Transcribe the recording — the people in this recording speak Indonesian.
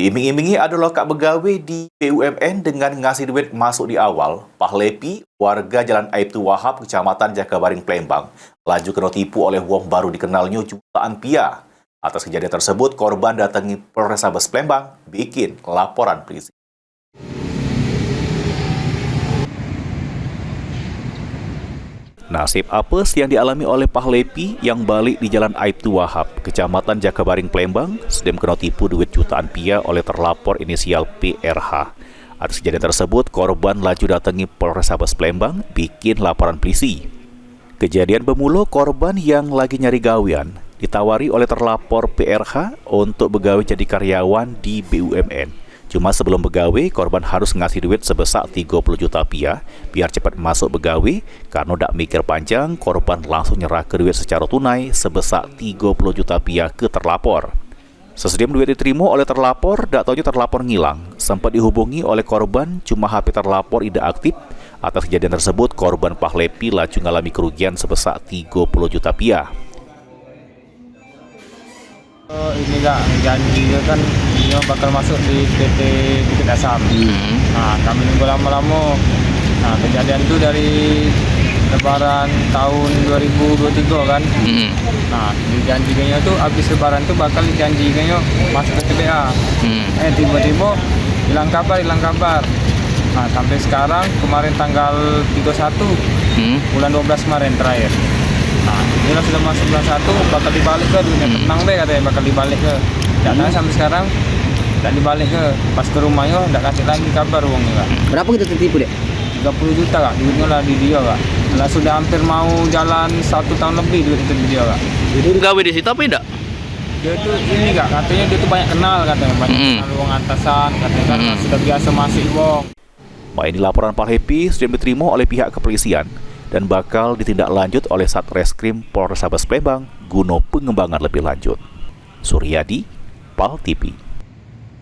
Diiming-imingi ada lokak begawe di BUMN dengan ngasih duit masuk di awal, Pahlepi, warga Jalan Aibtu Wahab, Kecamatan Jakabaring, Palembang, laju kena tipu oleh wong baru dikenalnya jutaan piah. Atas kejadian tersebut, korban datangi Polrestabes Palembang, bikin laporan polisi. Nasib apes yang dialami oleh Pahlepi yang balik di Jalan Aibtu Wahab, Kecamatan Jakabaring, Palembang, sedang kena tipu duit jutaan piah oleh terlapor inisial PRH. Atas kejadian tersebut, korban laju datangi Polrestabes Palembang, bikin laporan polisi. Kejadian bermula korban yang lagi nyari gawean ditawari oleh terlapor PRH untuk begawe jadi karyawan di BUMN. Cuma sebelum begawe, korban harus ngasih duit sebesar 30 juta piah biar cepat masuk begawe. Karena tak mikir panjang, korban langsung nyerah ke duit secara tunai sebesar 30 juta piah ke terlapor. Sesudah duit diterima oleh terlapor, tak taunya terlapor ngilang. Sempat dihubungi oleh korban, cuma HP terlapor tidak aktif. Atas kejadian tersebut, korban Pahlepi laju mengalami kerugian sebesar 30 juta piah. Ini gak janji kan dia bakal masuk di PT Bukit Asam. Nah, kami nunggu lama-lama. Nah, kejadian itu dari Lebaran tahun 2023 kan. Nah, dijanjikannya tuh habis Lebaran tuh bakal dijanjikannya masuk ke TBA. Tiba-tiba hilang kabar. Nah, sampai sekarang kemarin tanggal 31 bulan 12 kemarin terakhir. Nah, inilah sudah masuk bulan 1, bakal dibalik ke dunia tenang deh katanya, bakal dibalik ke. Dan sampai sekarang tak dibalik ke. Pas ke rumahnya tak kasih lagi kabar uangnya kak. Berapa kita tertipu deh? 30 juta kak, duitnya lah di dia kak. Lah sudah hampir mau jalan 1 tahun lebih duit itu di dia kak. Jadi gawe di situ apa tidak? Dia tuh ini kak, katanya dia tuh banyak kenal katanya, banyak kenal uang atasan katanya kan sudah biasa masih uang. Ini laporan Pahlepi sudah diterima oleh pihak kepolisian dan bakal ditindaklanjut oleh Satreskrim Polrestabes Palembang guna pengembangan lebih lanjut. Suryadi, PAL TV.